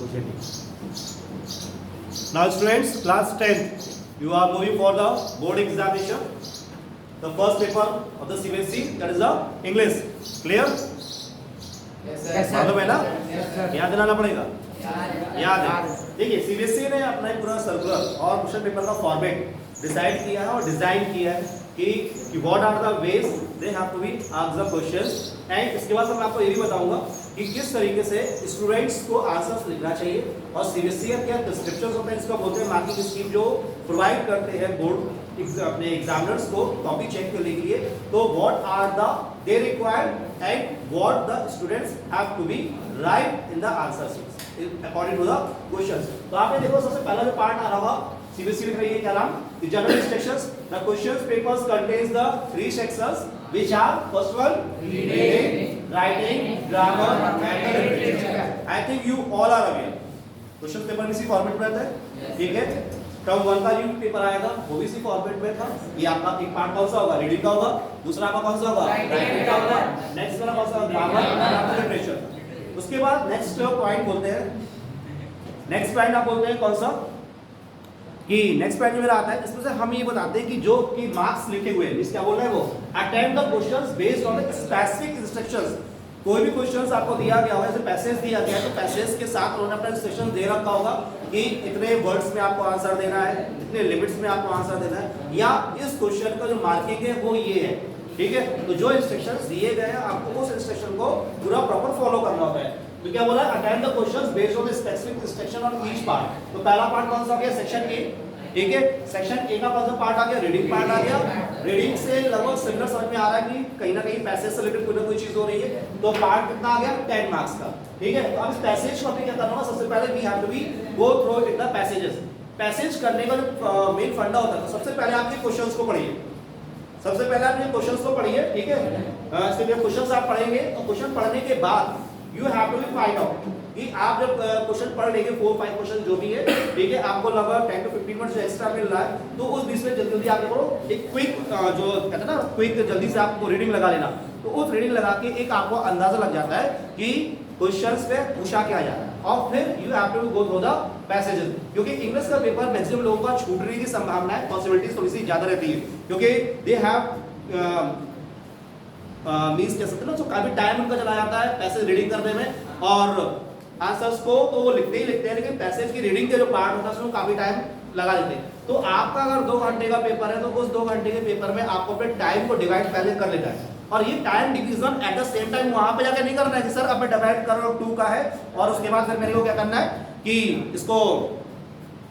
कुछ नहीं। Now students, class 10th, you are moving for the board examination. The first paper of the CBSE, that is the English. Clear? Yes, sir. मालूम है ना? Yes, sir. याद दिलाना पड़ेगा। याद है। याद। देखिए सीबीएसई ने अपना एक पूरा सर्कुलर और क्वेश्चन पेपर का फॉर्मेट डिसाइड किया है और डिजाइन किया है कि what are the ways they have to be ask the questions. And इसके बाद मैं आपको ये भी बताऊंगा कि किस तरीके से स्टूडेंट्स को आंसर्स लिखना चाहिए और सीबीएसई का क्या प्रिस्क्रिप्शंस होते हैं, इसको बोलते हैं मार्किंग स्कीम, जो प्रोवाइड करते हैं बोर्ड अपने एग्जामिनर्स को कॉपी चेक करने के लिए। तो what are the they required and what the students have to be write in the answer sheets according to the questions. तो आपने देखो सबसे पहला जो पार्ट आ रहा होगा सीबीएसई लिख रही है क्या नाम, the general instructions. The questions papers contains the three sections which are first one reading, writing, grammar and literature. I think you all are aware question paper इसी फॉर्मेट में रहता है, ठीक है। टर्म 1 का जो पेपर आएगा वो भी इसी फॉर्मेट में था। ये आपका एक पार्ट कौन सा होगा, रीडिंग का होगा, दूसरा आपका कौन सा होगा, राइटिंग का होगा, नेक्स्ट वाला कौन सा होगा, ग्रामर और लिटरेचर। उसके बाद नेक्स्ट पॉइंट बोलते हैं, नेक्स्ट पॉइंट आप बोलते हैं कौन सा, कि नेक्स्ट पॉइंट जो मेरा आता है इसमें से हम ये बताते हैं कि जो कि मार्क्स लिखे हुए हैं, इस क्या बोल रहे हैं वो, attempt the questions based on the specific instructions. कोई भी क्वेश्चंस आपको दिया गया हो, जैसे पैसेज दिया गया है तो पैसेज के साथ उन्होंने अपना इंस्ट्रक्शन दे रखा होगा कि इतने वर्ड्स में आपको आंसर देना है, इतने लिमिट्स में आपको आंसर देना है, या इस क्वेश्चन का जो मार्किंग है वो ये है, ठीक है। तो जो इंस्ट्रक्शंस दिए गए हैं आपको उस इंस्ट्रक्शन को पूरा प्रॉपर फॉलो करना होता है। तो क्या बोला, attempt the questions based on the specific instruction on each part. तो पहला पार्ट कौन सा हो गया, सेक्शन ए, ठीक है। सेक्शन ए का कौन सा पार्ट आ गया, रीडिंग पार्ट आ गया। रीडिंग से लगभग सिमिलर समझ में आ रहा है कि कहीं ना कहीं पैसेज से रिलेटेड कोई ना कोई चीज हो रही है। तो पार्ट कितना आ गया, 10 मार्क्स का, ठीक है। तो अब इस पैसेज को हमें क्या करना होगा, सबसे पहले we have to be go through in the passages. Passage करने का जो मेन फंडा होता है, तो सबसे पहले आप ये क्वेश्चंस को पढ़िए, सबसे पहले आप ये क्वेश्चंस को पढ़िए, ठीक है। इसके लिए क्वेश्चंस आप पढ़ेंगे और क्वेश्चन पढ़ने के बाद you have to be find out कि आप जब क्वेश्चन पढ़ लेंगे 4-5 क्वेश्चन जो भी है, ठीक है, आपको लगभग 10 to 15 मिनट एक्स्ट्रा मिल रहा है, तो उस बीच में जल्दी जल्दी आप करो एक क्विक जो कहते हैं ना क्विक, जल्दी से आपको रीडिंग लगा लेना। तो उस रीडिंग लगा के एक आपको अंदाजा लग जाता है कि क्वेश्चंस पे पूछा क्या जा रहा है, और फिर you have to go through the passages. क्योंकि इंग्लिश का पेपर मैक्सिमम लोगों का छूटने की संभावना है, पॉसिबिलिटीज थोड़ी सी ज्यादा रहती है, क्योंकि दे हैव मींस कह सकते हैं ना, तो काफी टाइम उनका चला जाता है पैसेज रीडिंग करने में, और आंसर्स को तो वो लिखते ही लिखते हैं, लेकिन पैसेज की रीडिंग के जो पार्ट होता है उसमें काफी टाइम लगा देते हैं। तो आपका अगर 2 घंटे का पेपर है तो उस 2 घंटे के पेपर में आपको अपने टाइम को डिवाइड पहले कर लेना है, और ये time division at the same time वहां पे जाके नहीं करना है कि सर अब मैं डिवाइड कर रहा हूं 2 का है और उसके बाद फिर मेरे को क्या करना है कि इसको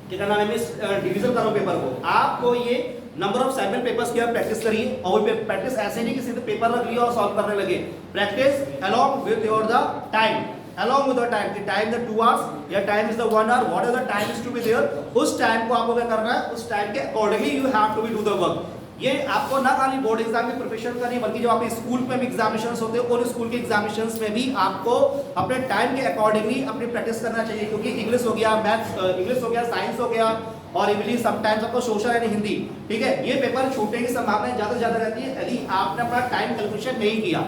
क्या करना है, मैं डिवीजन करो पेपर को। आपको ये नंबर ऑफ सैम्पल पेपर्स की आप प्रैक्टिस करिए, और वो प्रैक्टिस ऐसे नहीं कि सीधे पेपर रख लिया और सॉल्व करने लगे। Practice along with your the time, along with the time, the time the 2 hours या time is the 1 hour, what is the time is to be there, उस टाइम को आपको क्या करना है, उस टाइम के accordingly you have to be do the work। ये आपको ना खाली बोर्ड एग्जाम की प्रिपरेशन करनी है, बल्कि जो आपके स्कूल में भी एग्जामिनेशंस होते हैं और स्कूल के एग्जामिनेशंस में भी आपको अपने टाइम के अकॉर्डिंगली अपनी प्रैक्टिस करना चाहिए। क्योंकि इंग्लिश हो गया, मैथ्स इंग्लिश हो गया, साइंस हो गया, और इंग्लिश समटाइम्स आपको सोशल एंड हिंदी, ठीक है, ये पेपर छूटने की संभावना ज्यादा से ज्यादा रहती है यदि आपने अपना टाइम कैलकुलेशन नहीं किया,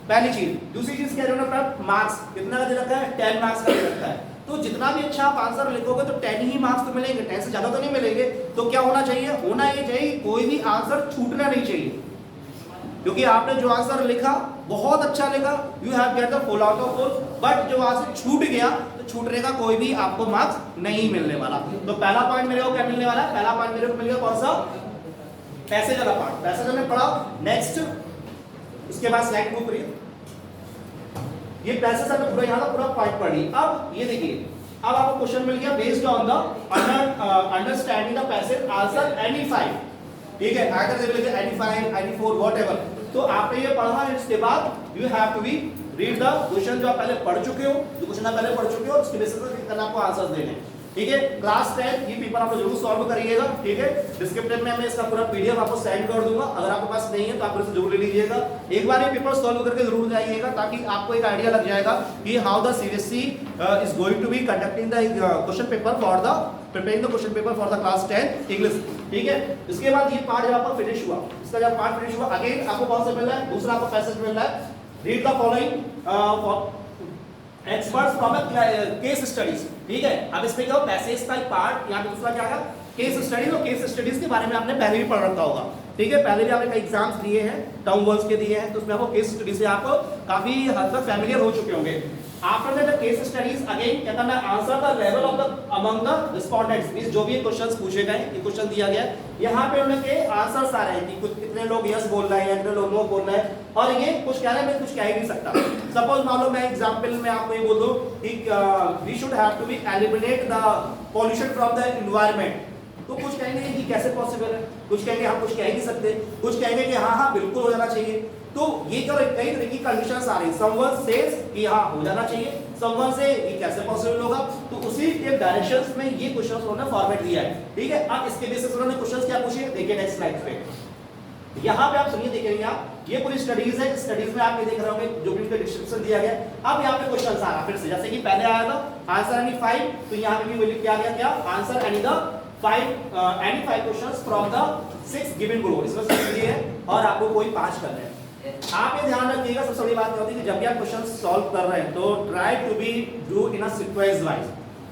पहली चीज। दूसरी चीज क्या है, मार्क्स कितना का दे रखा है, 10 मार्क्स का दे रखा है। तो जितना भी अच्छा आप आंसर लिखोगे तो 10 ही मार्क्स तो मिलेंगे, 10 से ज्यादा तो नहीं मिलेंगे। तो क्या होना चाहिए, होना ये चाहिए कोई भी आंसर छूटना नहीं चाहिए, क्योंकि आपने जो आंसर लिखा बहुत अच्छा लिखा, you have get the full out of full, but जो आंसर छूट गया तो छूटने का कोई भी आपको मार्क्स नहीं मिलने वाला। तो पहला पॉइंट मेरे को क्या मिलने वाला है, पहला पॉइंट मेरे को मिल गया कौन सा, पैसेज वाला पार्ट। पैसेज हमने पढ़ा, नेक्स्ट उसके बाद स्लाइड मूव करिए। ये पैसेज हमने पूरा यहाँ का पूरा पॉइंट पढ़ लिया। अब ये देखिए, अब आपको क्वेश्चन मिल गया based on the understanding the passage answer any 5, ठीक है, आकर दे बोले एनी 5 एनी 4 व्हाटएवर। तो आपने ये पढ़ा है, इसके बाद you have to be read the question जो आप पहले पढ़ चुके हो, जो क्वेश्चन आप पहले पढ़ चुके हो उसके बेसिस पे करना आपको आंसर्स देने, ठीक है। क्लास 10 ये पेपर आप जरूर सॉल्व करिएगा, ठीक है। डिस्क्रिप्शन में मैं इसका पूरा पीडीएफ आपको सेंड कर दूंगा, अगर आपके पास नहीं है तो आप इसे जरूर ले लीजिएगा। एक बार ये पेपर सॉल्व करके जरूर जाइएगा, ताकि आपको एक आइडिया लग जाएगा कि how the CBSE is going to be conducting the question paper for the preparing the question paper for the class 10 English, ठीक है। इसके बाद ये पार्ट जब आपका फिनिश हुआ, इसका जब पार्ट फिनिश हुआ, अगेन आपको कौन सा मिल रहा है, दूसरा आपको पैसेज मिल रहा है, read the following experts from case studies, ठीक है। अब इसमें क्या हो, पैसेज का पार्ट, यहाँ पे दूसरा क्या है, केस स्टडीज। और केस स्टडीज के बारे में आपने पहले भी पढ़ रखा होगा, ठीक है। पहले भी आपने कई एग्जाम्स दिए हैं, टर्म वर्ड्स के दिए हैं, तो उसमें आपको केस स्टडी से आप काफी हद तक फैमिलियर हो चुके होंगे। After the case studies again क्या करना है, answer the level of the among the respondents, means जो भी क्वेश्चंस पूछे गए, ये क्वेश्चन दिया गया है, यहाँ पे उनके आंसर्स आ रहे हैं कि कुछ कितने लोग यस बोल रहे हैं, कितने लोग नो बोल रहे हैं, और ये कुछ कह रहे हैं, मैं कुछ कह ही नहीं सकता। सपोज मान लो मैं एग्जांपल में आपको ये बोल दूं कि we should have to be eliminate the pollution from the environment, तो कुछ कहेंगे कि कैसे पॉसिबल है, कुछ कहेंगे हम कुछ कह ही नहीं सकते, कुछ कहेंगे कि हाँ हाँ बिल्कुल हो जाना चाहिए। तो ये जो कई तरह की कंडीशंस आ रही, समवन सेज कि हाँ हो जाना चाहिए, समवन से ये कैसे पॉसिबल होगा, तो उसी के डायरेक्शंस में ये क्वेश्चंस उन्होंने फॉर्मेट दिया है, ठीक है। अब इसके बेसिस पर उन्होंने क्वेश्चंस क्या पूछे, देखिए नेक्स्ट स्लाइड पे, यहाँ पे आप सुनिए, देखेंगे आप, ये पूरी स्टडीज है, स्टडीज में आप ये देख रहे होंगे जो भी उसका डिस्क्रिप्शन दिया गया। अब यहाँ पे क्वेश्चंस आ रहा फिर से, जैसे कि पहले आया था आंसर एनी 5, तो यहाँ पे भी वही किया गया, क्या answer any the 5 questions from the 6 given below, इसमें 6 दिए हैं और आपको कोई 5 करने हैं। आप ये ध्यान रखिएगा, सबसे बड़ी बात होती है कि जब भी आप क्वेश्चन सॉल्व कर रहे हैं तो try to be do in a sequence wise,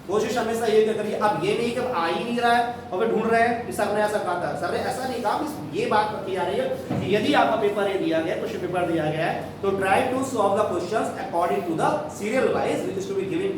कोशिश हमेशा ये करिए। अब ये नहीं कि आ ही नहीं रहा है और फिर ढूंढ रहे हैं कि सर ने ऐसा कहा था, सर ने ऐसा नहीं कहा, ये बात की जा रही है कि यदि आपका पेपर ये दिया गया, क्वेश्चन पेपर दिया गया है, तो try to solve the questions according to the serial wise which is to be given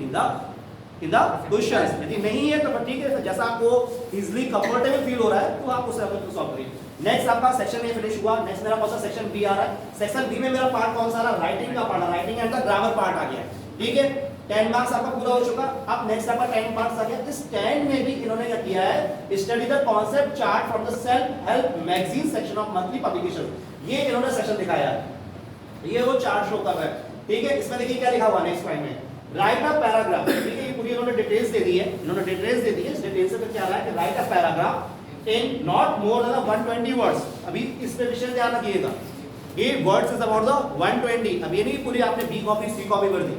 in the questions. यदि नहीं है तो ठीक है, जैसा आपको इजीली कंफर्टेबल फील हो रहा है तो आप उसे सॉल्व करिए। नेक्स्ट आपका सेक्शन ए फिनिश हुआ, नेक्स्ट मेरा कौन सा सेक्शन बी आ रहा है। सेक्शन बी में मेरा पार्ट कौन सा रहा, राइटिंग का part, writing and the grammar part आ गया, ठीक है। 10 मार्क्स आपका पूरा हो चुका। अब नेक्स्ट आपका 10 मार्क्स आ गया। इस 10 में भी इन्होंने क्या किया है, study the concept chart from the self help magazine section of monthly publication, ये इन्होंने सेक्शन दिखाया है, ये वो चार्ट शो कर रहा है, ठीक है। इसमें देखिए क्या लिखा हुआ नेक्स्ट पॉइंट में, राइट अ पैराग्राफ, ठीक है। ये पूरी इन्होंने डिटेल्स दे दी है, इन्होंने डिटेल्स दे दी है। इस डिटेल्स से क्या रहा है कि right a paragraph in not more than 120 words. अभी इस पे विशेष ध्यान रखिएगा, ये वर्ड्स इज अबाउट द 120। अब ये नहीं पूरी आपने बी कॉपी सी कॉपी कर दी,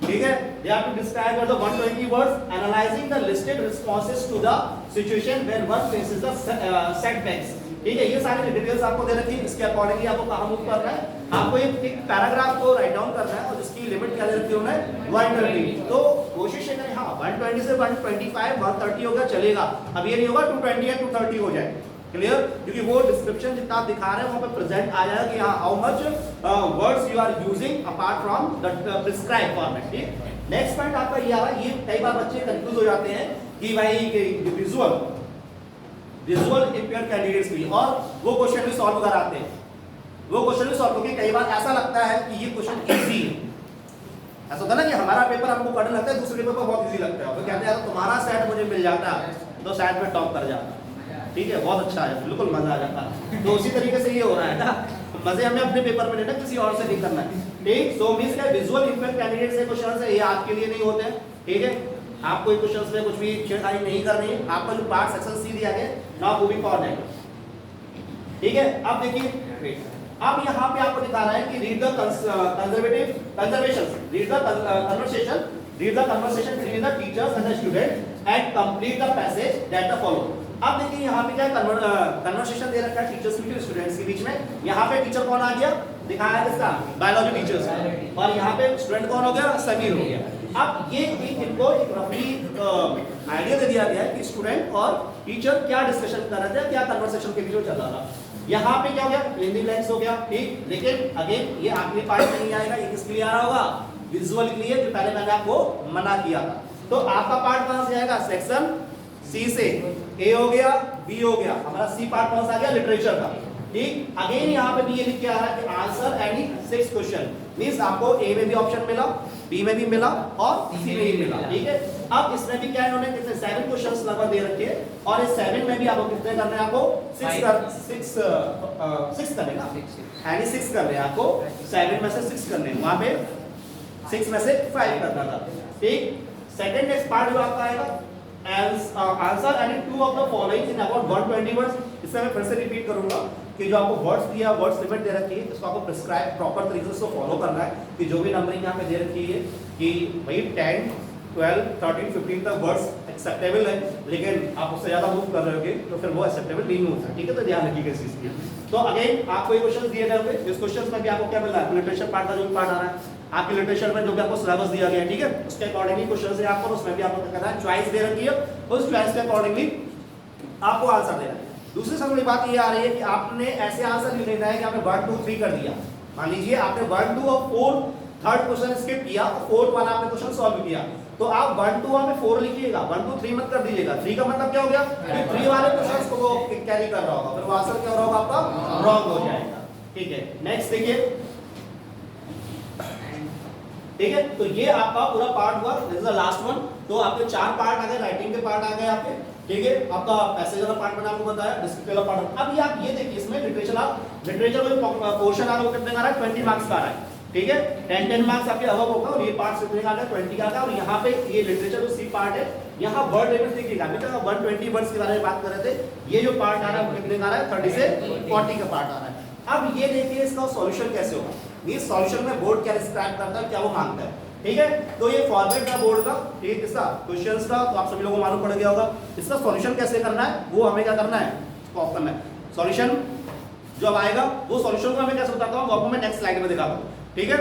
ठीक है। They have to describe the 120 words analysing the listed responses to the situation when one faces the setbacks, ठीक है। ये सारी डिटेल्स आपको दे रखी है, इसके अकॉर्डिंगली आपको कहां मूव करना है, आपको एक पैराग्राफ को राइट डाउन करना है और जिसकी लिमिट क्या दे रखी है उन्होंने 120। तो कोशिश है करें, हाँ 120 से 125 130 होगा चलेगा, अब ये नहीं होगा 220 या 230 हो जाए, क्लियर। क्योंकि वो डिस्क्रिप्शन जितना आप दिखा रहे हैं वहां पे प्रेजेंट आ जाएगा कि how much words you are using apart from the prescribe format, ठीक। नेक्स्ट पॉइंट आपका ये आ रहा है, ये कई बार बच्चे कंफ्यूज हो जाते हैं कि भाई विजुअल इंपेयर्ड कैंडिडेट्स भी, और वो क्वेश्चन भी सॉल्व कराते हैं, वो क्वेश्चन भी सॉल्व करके कई बार ऐसा लगता है कि ये क्वेश्चन इजी है। ऐसा होता है ना कि हमारा पेपर हमको पढ़ने लगता है, दूसरे पेपर बहुत इजी लगता है, तो कहते हैं तुम्हारा सेट मुझे मिल जाता तो शायद मैं टॉप कर जाता, ठीक है, बहुत अच्छा है, बिल्कुल मजा आ जाता। तो उसी तरीके से ये हो रहा है ना, मजे हमें अपने पेपर में लेना, किसी और से नहीं करना है, ठीक। सो मींस क्या विजुअल इंपेयर्ड कैंडिडेट से क्वेश्चन है, ये आपके लिए नहीं होते हैं, ठीक है। आपको क्वेश्चंस में कुछ भी छेड़खानी नहीं करनी है, आपका जो पार्ट सेक्शन सी दिया गया ना वो भी फॉर है, ठीक है। अब देखिए, अब यहाँ पे आपको दिखा रहा है कि read the conservation, read the conversation between the teachers and the student and complete the passage that the follow। अब देखिए यहाँ पे क्या कन्वर्सेशन दे रखा है टीचर्स की स्टूडेंट्स के बीच में। यहाँ पे टीचर कौन आ गया, दिखाया है किसका, बायोलॉजी टीचर्स, और यहाँ पे स्टूडेंट कौन हो गया, समीर हो गया। अब ये इनको एक रफली आइडिया दे दिया गया है कि स्टूडेंट और टीचर क्या डिस्कशन कर रहे थे, क्या कन्वर्सेशन के बीच में चल रहा था। यहाँ पे क्या हो गया, फिल इन द ब्लैंक्स हो गया, ठीक। लेकिन अगेन ये आखिरी पार्ट नहीं आएगा, ये किसके लिए आ रहा होगा, विजुअल के लिए, जो पहले मैंने आपको मना किया था। तो आपका पार्ट कहां से आएगा, सेक्शन सी से। ए हो गया, बी हो गया, हमारा सी पार्ट कौन सा आ गया, लिटरेचर का, ठीक। अगेन यहाँ पे भी ये लिख के आ रहा है कि आंसर एनी 6 क्वेश्चन, मींस आपको ए में भी ऑप्शन मिला, बी में भी मिला और सी में भी मिला, ठीक है। अब इसमें भी क्या इन्होंने कितने 7 क्वेश्चंस लगभग दे रखे हैं, और इस 7 में भी आपको कितने करने हैं, आपको 6 करने ना, एनी 6 करने हैं आपको, 7 में से 6 करने हैं, वहां पे 6 में से 5 करना था, ठीक। सेकंड नेक्स्ट पार्ट जो आपका आएगा, answer any 2 of the following in about 120 words. इससे मैं फिर से रिपीट करूंगा कि जो आपको वर्ड्स दिया, वर्ड्स लिमिट दे रखी है, इसको आपको प्रिस्क्राइब प्रॉपर तरीके से फॉलो करना है कि जो भी नंबरिंग यहाँ पे दे रखी है कि भाई 10 12 13 15 तक वर्ड्स एक्सेप्टेबल है, लेकिन आप उससे ज्यादा मूव कर रहे होगे तो फिर वो एक्सेप्टेबल नहीं होता, ठीक है। तो ध्यान रखिएगा इस चीज की। तो अगेन आपको ये क्वेश्चन दिए गए होंगे, इस क्वेश्चन में भी आपको क्या मिल रहा है, लिटरेचर पार्ट का जो पार्ट आ रहा है आपके लिटरेचर में जो भी आपको सिलेबस दिया गया है, ठीक है, उसके अकॉर्डिंगली क्वेश्चन है आपको, उसमें भी आपको क्या करना है, चॉइस दे रखी है, उस चॉइस के अकॉर्डिंगली आपको आंसर देना है। दूसरी सबसे बड़ी बात ये आ रही है कि आपने ऐसे आंसर नहीं देना है कि आपने 1 2 3 कर दिया। मान लीजिए आपने 1 2 और 4 थर्ड क्वेश्चन स्किप किया और फोर्थ वाला आपने क्वेश्चन सॉल्व किया, तो आप 1 2 में 4 लिखिएगा, 1 2 3 मत कर दीजिएगा। 3 का मतलब क्या हो गया कि 3 वाले क्वेश्चंस को वो कैरी कर रहा होगा, फिर वो आंसर क्या हो रहा होगा आपका रॉन्ग हो जाएगा। ठीक है, नेक्स्ट देखिए, ठीक है, तो ये आपका पूरा पार्ट हुआ, this is the last one. तो आपके 4 पार्ट आ गए, राइटिंग के पार्ट आ गए आपके, ठीक है, आपका पैसेज वाला पार्ट मैंने आपको बताया, डिस्क्रिप्टिव वाला पार्ट। अब ये आप ये देखिए, इसमें लिटरेचर में पोर्शन आ रहा है वो कितने का आ रहा है, 20 मार्क्स का आ रहा है, ठीक है, 10 मार्क्स आपके अबव होगा, और ये पार्ट कितने का आ रहा है, 20 का आ रहा है। और यहाँ पे ये लिटरेचर जो सी पार्ट है, यहाँ वर्ड लिमिट देखिएगा, अभी तक 120 वर्ड्स के बारे में बात कर रहे थे, ये जो पार्ट आ रहा है वो कितने का आ रहा है, 30 से 40 का पार्ट आ रहा है। अब ये देखिए इसका सॉल्यूशन कैसे होगा, ये सॉल्यूशन में बोर्ड क्या रिस्ट्रैक्ट करता है, क्या वो मांगता है, ठीक है। तो ये फॉर्मेट था बोर्ड का, ठीक, इसका क्वेश्चंस का तो आप सभी लोगों को मालूम पड़ गया होगा। इसका सॉल्यूशन कैसे करना है वो हमें क्या करना है, कॉपी करना है। सॉल्यूशन जो अब आएगा वो सॉल्यूशन को हमें कैसे बताता हूँ, वो आपको मैं नेक्स्ट स्लाइड में दिखाता हूँ, ठीक है।